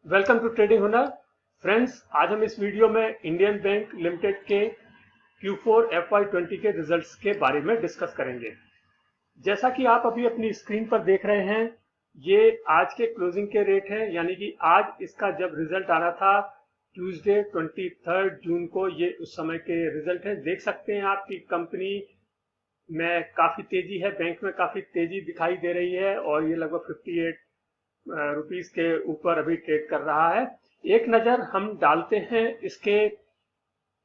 Welcome to trading हुनर friends. आज हम इस वीडियो में इंडियन बैंक लिमिटेड के Q4 FY20 के रिजल्ट्स के बारे में डिस्कस करेंगे। जैसा कि आप अभी अपनी स्क्रीन पर देख रहे हैं, ये आज के क्लोजिंग के रेट हैं, यानी कि आज इसका जब रिजल्ट आना था ट्यूसडे 23 जून को, ये उस समय के रिजल्ट हैं। देख सकते हैं आप कि कंपनी में काफी तेजी है, बैंक में काफी तेजी दिखाई दे रही है और ये लगभग 58 रुपीस के ऊपर अभी ट्रेड कर रहा है। एक नजर हम डालते हैं इसके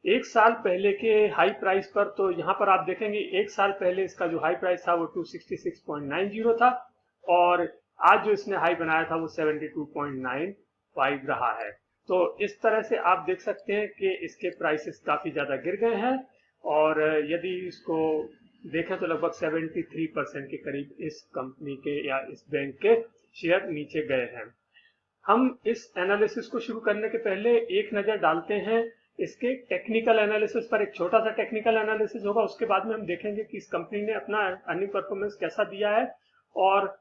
एक साल पहले के हाई प्राइस पर, तो यहाँ पर आप देखेंगे एक साल पहले इसका जो हाई प्राइस था वो 266.90 था और आज जो इसने हाई बनाया था वो 72.95 रहा है। तो इस तरह से आप देख सकते हैं कि इसके प्राइसेस काफी ज्यादा गिर गए हैं और यदि इसको देखें तो लगभग 73% के करीब इस कंपनी के या इस बैंक के शेयर नीचे गए हैं। हम इस एनालिसिस को शुरू करने के पहले एक नजर डालते हैं इसके टेक्निकल एनालिसिस पर। एक छोटा सा टेक्निकल एनालिसिस होगा, उसके बाद में हम देखेंगे कि इस कंपनी ने अपना अर्निंग परफॉर्मेंस कैसा दिया है। और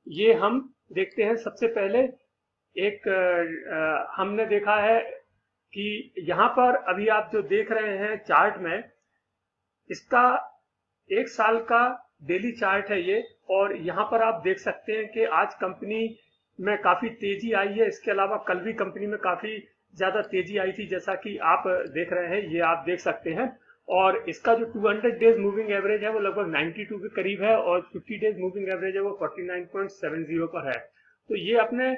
ये हम देखते हैं सबसे पहले हमने देखा है कि यहाँ पर अभी आप जो देख रहे हैं चार्ट में, इसका एक साल का डेली चार्ट है ये, और यहाँ पर आप देख सकते हैं कि आज कंपनी में काफी तेजी आई है। इसके अलावा कल भी कंपनी में काफी ज्यादा तेजी आई थी, जैसा कि आप देख रहे हैं, ये आप देख सकते हैं। और इसका जो 200 डेज मूविंग एवरेज है वो लगभग 92 के करीब है और 50 डेज मूविंग एवरेज है वो 49.70 पर है। तो ये अपने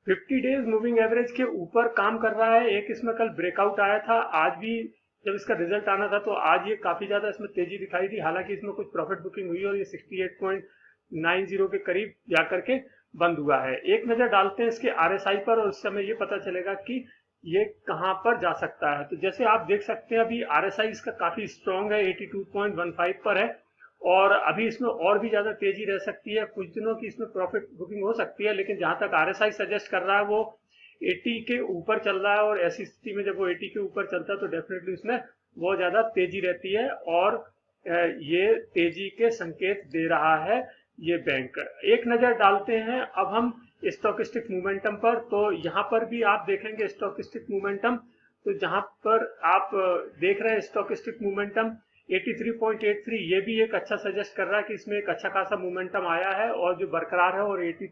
50 डेज मूविंग एवरेज के ऊपर काम कर रहा है। एक इसमें कल ब्रेकआउट आया था, आज भी जब इसका रिजल्ट आना था तो आज ये काफी ज्यादा इसमें तेजी दिखाई थी। हालांकि इसमें कुछ प्रॉफिट बुकिंग हुई और ये 68.90 के करीब जाकर के बंद हुआ है। एक नजर डालते हैं इसके RSI पर और उस समय ये पता चलेगा कि ये कहां पर जा सकता है। तो जैसे आप देख सकते हैं अभी RSI इसका काफी स्ट्रॉन्ग है, 82.15 पर है और अभी इसमें और भी ज्यादा तेजी रह सकती है। कुछ दिनों की इसमें प्रॉफिट बुकिंग हो सकती है, लेकिन जहां तक RSI सजेस्ट कर रहा है वो 80 के ऊपर चल रहा है और ऐसी स्थिति में जब वो 80 के ऊपर चलता है तो डेफिनेटली उसमें बहुत ज्यादा तेजी रहती है और ये तेजी के संकेत दे रहा है ये बैंक। एक नजर डालते हैं अब हम स्टॉकिस्टिक मोमेंटम पर। तो यहाँ पर भी आप देखेंगे स्टॉकिस्टिक मोमेंटम, तो जहां पर आप देख रहे हैं स्टॉकिस्टिक मोमेंटम 83.83, ये भी एक अच्छा सजेस्ट कर रहा है कि इसमें एक अच्छा खासा मोमेंटम आया है और जो बरकरार है और 80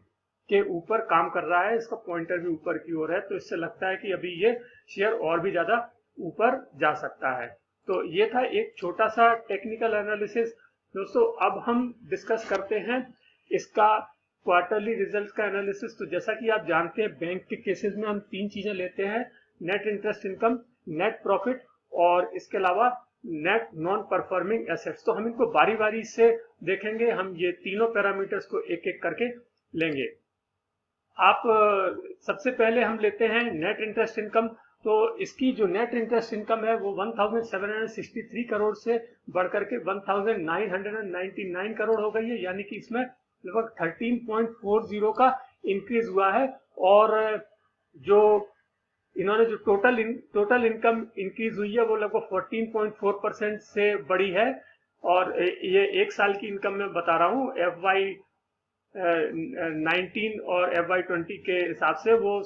के ऊपर काम कर रहा है। इसका पॉइंटर भी ऊपर की ओर है, तो इससे लगता है कि अभी ये शेयर और भी ज्यादा ऊपर जा सकता है। तो ये था एक छोटा सा टेक्निकल एनालिसिस। दोस्तों अब हम डिस्कस करते हैं इसका क्वार्टरली रिजल्ट का एनालिसिस। तो जैसा कि आप जानते हैं बैंक के केसेस में हम तीन चीजें लेते हैं, net interest income, net profit और इसके अलावा नेट नॉन परफॉर्मिंग एसेट्स। तो हम इनको बारी बारी से देखेंगे, हम ये तीनों पैरामीटर्स को एक एक करके लेंगे। आप सबसे पहले हम लेते हैं नेट इंटरेस्ट इनकम। तो इसकी जो नेट इंटरेस्ट इनकम है वो 1763 करोड़ से बढ़कर के 1999 करोड़ हो गई है, यानी कि इसमें लगभग 13.40 का इंक्रीज हुआ है। और जो इन्होंने जो टोटल इनकम इंक्रीज हुई है वो लगभग 14.4% से बढ़ी है। और ये एक साल की इनकम में बता रहा हूँ, FY19 और FY20 के हिसाब से वो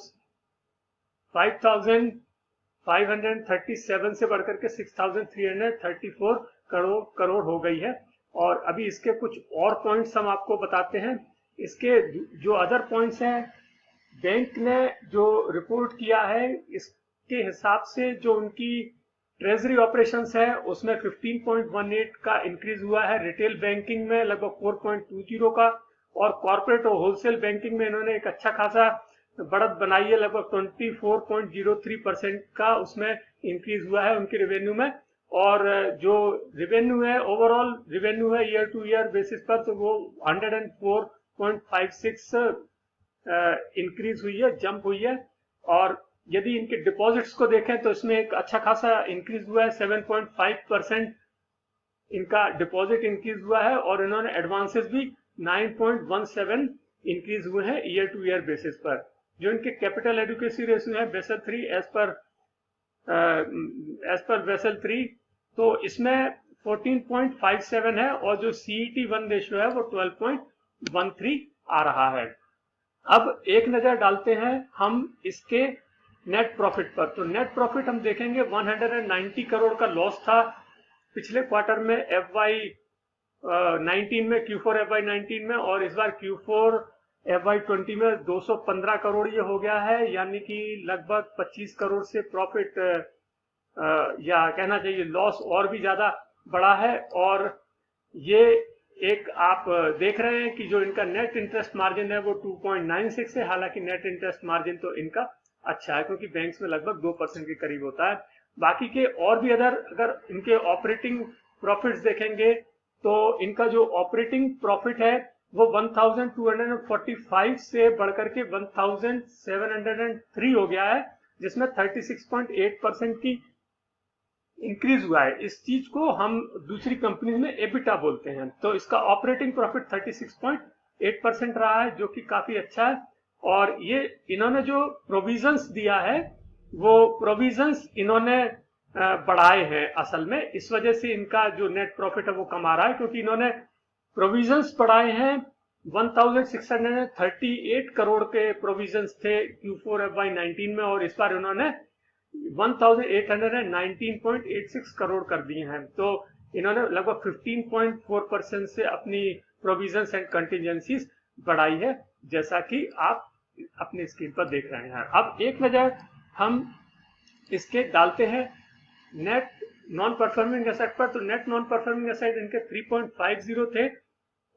5,537 से बढ़कर के 6,334 करोड़ हो गई है। और अभी इसके कुछ और पॉइंट्स हम आपको बताते हैं। इसके जो अदर पॉइंट्स हैं, बैंक ने जो रिपोर्ट किया है इसके हिसाब से जो उनकी ट्रेजरी ऑपरेशंस है उसमें 15.18 का इंक्रीज हुआ है, रिटेल बैंकिंग में लगभग 4.20 का और कॉर्पोरेट और होलसेल बैंकिंग में इन्होंने एक अच्छा खासा बढ़त बनाई है, लगभग 24.03% का उसमें इंक्रीज हुआ है उनके रेवेन्यू में। और जो रेवेन्यू है, ओवरऑल रेवेन्यू है ईयर टू ईयर बेसिस पर, तो वो 104.56 इंक्रीज हुई है, जंप हुई है। और यदि इनके डिपॉजिट्स को देखें तो इसमें एक अच्छा खासा इंक्रीज हुआ है, 7.5% इनका डिपॉजिट इंक्रीज हुआ है और इन्होंने एडवांसेस भी 9.17 इंक्रीज हुए हैं ईयर टू ईयर बेसिस पर। जो इनके कैपिटल एडुकेसी रेशियो है बेसल 3 एज पर बेसल 3, तो इसमें 14.57 है और जो CET1 रेशियो है वो 12.13 आ रहा है। अब एक नजर डालते हैं हम इसके नेट प्रॉफिट पर। तो नेट प्रॉफिट हम देखेंगे 190 करोड़ का लॉस था पिछले क्वार्टर में FY 19 में, Q4 FY 19 में, और इस बार Q4 FY 20 में 215 करोड़ ये हो गया है, यानी कि लगभग 25 करोड़ से प्रॉफिट या कहना चाहिए लॉस और भी ज्यादा बड़ा है। और ये एक आप देख रहे हैं कि जो इनका नेट इंटरेस्ट मार्जिन है वो 2.96 है। हालांकि नेट इंटरेस्ट मार्जिन तो इनका अच्छा है क्योंकि बैंक्स में लगभग 2% के करीब होता है। बाकी के और भी अगर इनके ऑपरेटिंग प्रॉफिट्स देखेंगे तो इनका जो ऑपरेटिंग प्रॉफिट है वो 1245 से बढ़कर के 1703 हो गया है, जिसमें 36.8% की इंक्रीज हुआ है। इस चीज को हम दूसरी कंपनी में एबिटा बोलते हैं। तो इसका ऑपरेटिंग प्रॉफिट 36.8% रहा है, जो कि काफी अच्छा है। और ये इन्होंने जो प्रोविजंस दिया है वो प्रोविजंस इन्होंने बढ़ाए हैं असल में, इस वजह से इनका जो नेट प्रॉफिट है वो कम आ रहा है, क्योंकि इन्होंने प्रोविजंस बढ़ाए हैं। 1638 करोड़ के प्रोविजंस थे Q4 FY 19 में, और इस बार उन्होंने 1819.86 करोड़ कर दिए हैं। तो इन्होंने लगभग 15.4% से अपनी प्रोविजंस एंड कंटिजेंसीज बढ़ाई है, जैसा कि आप अपनी स्क्रीन पर देख रहे हैं। अब एक नजर हम इसके डालते हैं नेट नॉन परफॉर्मिंग एसेट पर। तो नेट नॉन परफॉर्मिंग एसेट इनके 3.50 थे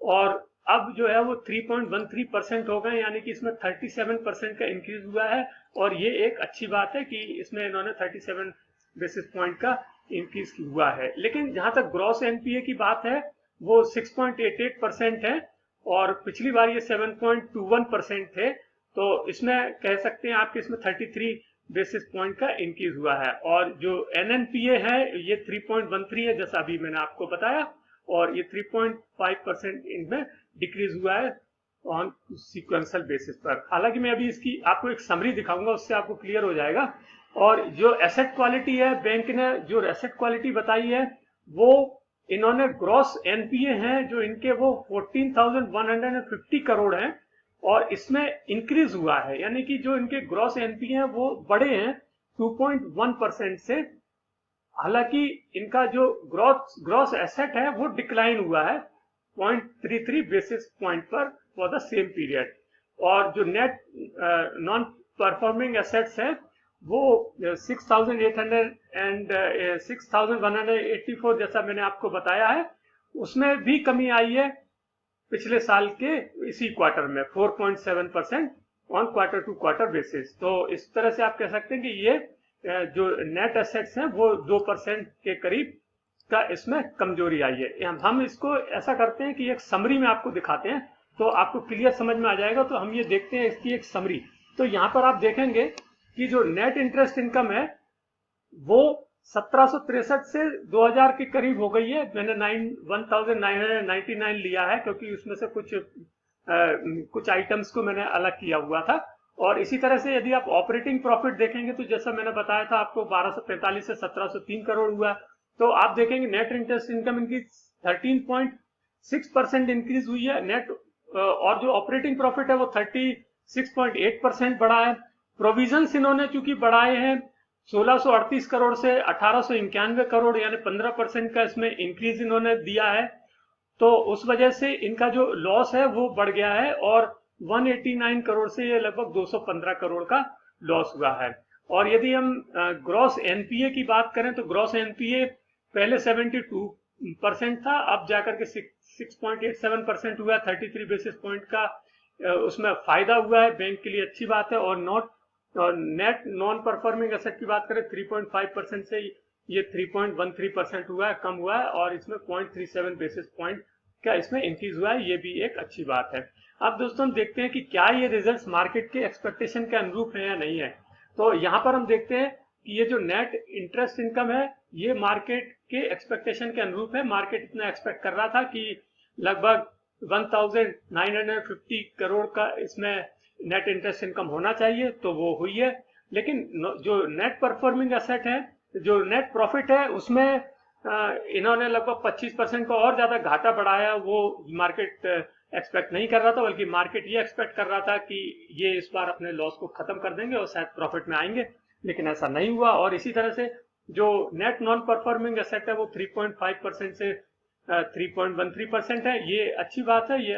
और अब जो है वो 3.13% हो गए, यानी कि इसमें 37% का इंक्रीज हुआ है। और ये एक अच्छी बात है कि इसमें इन्होंने 37 बेसिस पॉइंट का इंक्रीज हुआ है। लेकिन जहां तक ग्रॉस एनपीए की बात है वो 6.88% है, और पिछली बार ये 7.21% थे। तो इसमें कह सकते हैं आपके इसमें 33 बेसिस पॉइंट का इंक्रीज हुआ है। और जो एनएनपीए है ये 3.13 है, जैसा अभी मैंने आपको बताया, और ये 3.5% इनमें डिक्रीज हुआ है ऑन सीक्वेंशियल बेसिस पर। हालांकि मैं अभी इसकी आपको एक समरी दिखाऊंगा, उससे आपको क्लियर हो जाएगा। और जो एसेट क्वालिटी है, बैंक ने जो एसेट क्वालिटी बताई है वो इन्होंने ग्रॉस एनपीए हैं जो इनके वो 14,150 करोड़ हैं, और इसमें इंक्रीज हुआ है, यानी कि जो इनके ग्रॉस एनपीए हैं वो बढ़े हैं 2.1% से। हालांकि इनका जो ग्रॉस एसेट है वो डिक्लाइन हुआ है 0.33 बेसिस पॉइंट पर फॉर द सेम पीरियड। और जो नेट नॉन परफॉर्मिंग एसेट्स है वो 6,184 जैसा मैंने आपको बताया है, उसमें भी कमी आई है पिछले साल के इसी क्वार्टर में 4.7% on quarter to quarter basis. तो इस तरह से आप कह सकते हैं कि ये जो नेट एसेट्स हैं वो 2% के करीब का इसमें कमजोरी आई है। हम इसको ऐसा करते हैं कि एक समरी में आपको दिखाते हैं तो आपको क्लियर समझ में आ जाएगा। तो हम ये देखते हैं इसकी एक समरी। तो यहाँ पर आप देखेंगे कि जो नेट इंटरेस्ट इनकम है वो 1763 से 2000 के करीब हो गई है। मैंने 1999 लिया है क्योंकि उसमें से कुछ आइटम्स को मैंने अलग किया हुआ था। और इसी तरह से यदि आप ऑपरेटिंग प्रॉफिट देखेंगे तो जैसा मैंने बताया था आपको 1245 से 1703 करोड़ हुआ। तो आप देखेंगे नेट इंटरेस्ट इनकम इनकी 13.6% इंक्रीज हुई है नेट, और जो ऑपरेटिंग प्रॉफिट है वो 36.8% बढ़ा है। प्रोविजंस इन्होंने चूंकि बढ़ाए हैं 1638 करोड़ से 1891 करोड़, यानी 15% का इसमें इंक्रीज इन्होंने दिया है। तो उस वजह से इनका जो लॉस है वो बढ़ गया है, और 189 करोड़ से ये लगभग 215 करोड़ का लॉस हुआ है। और यदि हम ग्रॉस एनपीए की बात करें तो ग्रॉस एनपीए पहले 72% था, अब जाकर के 6.87% हुआ, 33 बेसिस पॉइंट का उसमें फायदा हुआ है, बैंक के लिए अच्छी बात है। और नेट नॉन परफॉर्मिंग एसेट की बात करें 3.5% से ये 3.13% हुआ है, कम हुआ है, और इसमें 0.37 बेसिस पॉइंट का इसमें इंक्रीज हुआ है, ये भी एक अच्छी बात है। अब दोस्तों हम देखते हैं कि क्या ये रिजल्ट्स मार्केट के एक्सपेक्टेशन के अनुरूप है या नहीं है। तो यहाँ पर हम देखते हैं कि ये जो नेट इंटरेस्ट इनकम है ये मार्केट के एक्सपेक्टेशन के अनुरूप है। मार्केट इतना एक्सपेक्ट कर रहा था कि लगभग 1950 करोड़ का इसमें नेट इंटरेस्ट इनकम होना चाहिए, तो वो हुई है। लेकिन जो नेट परफॉर्मिंग एसेट है, जो नेट प्रॉफिट है, उसमें इन्होंने लगभग 25% का और ज्यादा घाटा बढ़ाया। वो मार्केट एक्सपेक्ट नहीं कर रहा था, बल्कि मार्केट ये एक्सपेक्ट कर रहा था कि ये इस बार अपने लॉस को खत्म कर देंगे और शायद प्रॉफिट में आएंगे, लेकिन ऐसा नहीं हुआ। और इसी तरह से जो नेट नॉन परफॉर्मिंग एसेट है वो 3.5% से 3.13% है। ये अच्छी बात है। ये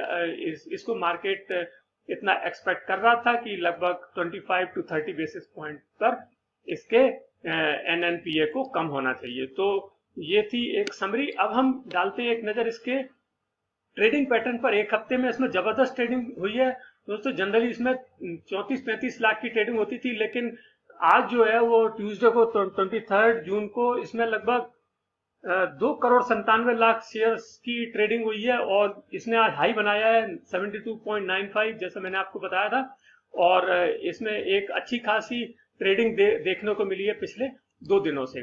इसको मार्केट इतना एक्सपेक्ट कर रहा था कि लगभग 25 to 30 बेसिस पॉइंट पर इसके एनएनपीए को कम होना चाहिए। तो ये थी एक समरी। अब हम डालते हैं एक नजर इसके ट्रेडिंग पैटर्न पर। एक हफ्ते में इसमें जबरदस्त ट्रेडिंग हुई है दोस्तों। जनरली इसमें 34-35 लाख की ट्रेडिंग होती थी, लेकिन आज जो है वो ट्यूसडे को 23 जून को इसमें लगभग 2,97,00,000 शेयर्स की ट्रेडिंग हुई है और इसने आज हाई बनाया है 72.95, जैसा मैंने आपको बताया था। और इसमें एक अच्छी खासी ट्रेडिंग देखने को मिली है पिछले 2 दिनों से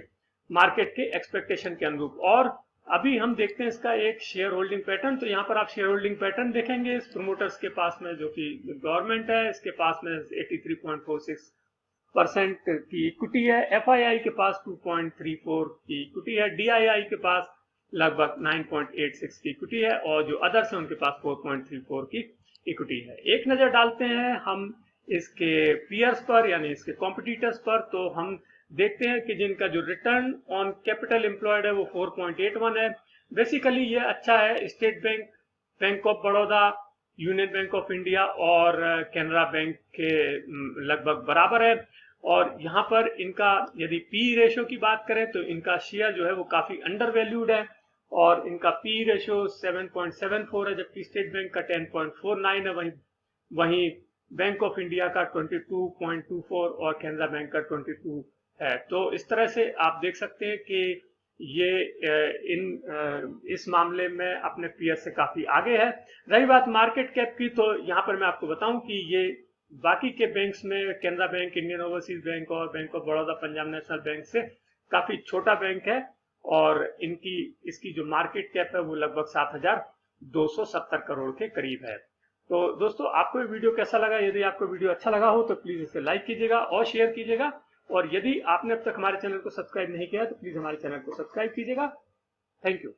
मार्केट के एक्सपेक्टेशन के अनुरूप। और अभी हम देखते हैं इसका एक शेयर होल्डिंग पैटर्न। तो यहाँ पर आप शेयर होल्डिंग पैटर्न देखेंगे इस प्रोमोटर्स के पास में, जो कि गवर्नमेंट है, इसके पास में 83.46% की इक्विटी है। एफआईआई के पास 2.34 की इक्विटी है। डीआईआई के पास लगभग 9.86 की इक्विटी है और जो अदर्स है उनके पास 4.34 की इक्विटी है। एक नजर डालते हैं हम इसके पीयर्स पर, यानी इसके कॉम्पिटिटर्स पर। तो हम देखते हैं कि जिनका जो रिटर्न ऑन कैपिटल एम्प्लॉयड है वो 4.81 है। बेसिकली ये अच्छा है। State bank, bank of Baroda, union bank of India और कैनरा बैंक के लगभग बराबर है। और यहाँ पर इनका यदि पी रेशियो की बात करें तो इनका शेयर जो है वो काफी अंडर वैल्यूड है और इनका पी रेशियो 7.74 है, जबकि स्टेट बैंक का 10.49 है। वहीं बैंक ऑफ इंडिया का 22.24 और कैनरा बैंक का 22 है। तो इस तरह से आप देख सकते हैं कि ये इस मामले में अपने पीयर से काफी आगे है। रही बात मार्केट कैप की, तो यहाँ पर मैं आपको बताऊं कि ये बाकी के बैंक्स में Canara bank, Indian overseas bank और bank of Baroda, Punjab national bank से काफी छोटा बैंक है और इसकी जो मार्केट कैप है वो लगभग 7,270 करोड़ के करीब है। तो दोस्तों, आपको ये वीडियो कैसा लगा? यदि आपको वीडियो अच्छा लगा हो तो प्लीज इसे लाइक कीजिएगा और शेयर कीजिएगा। और यदि आपने अब तक हमारे चैनल को सब्सक्राइब नहीं किया तो प्लीज हमारे चैनल को सब्सक्राइब कीजिएगा। Thank you.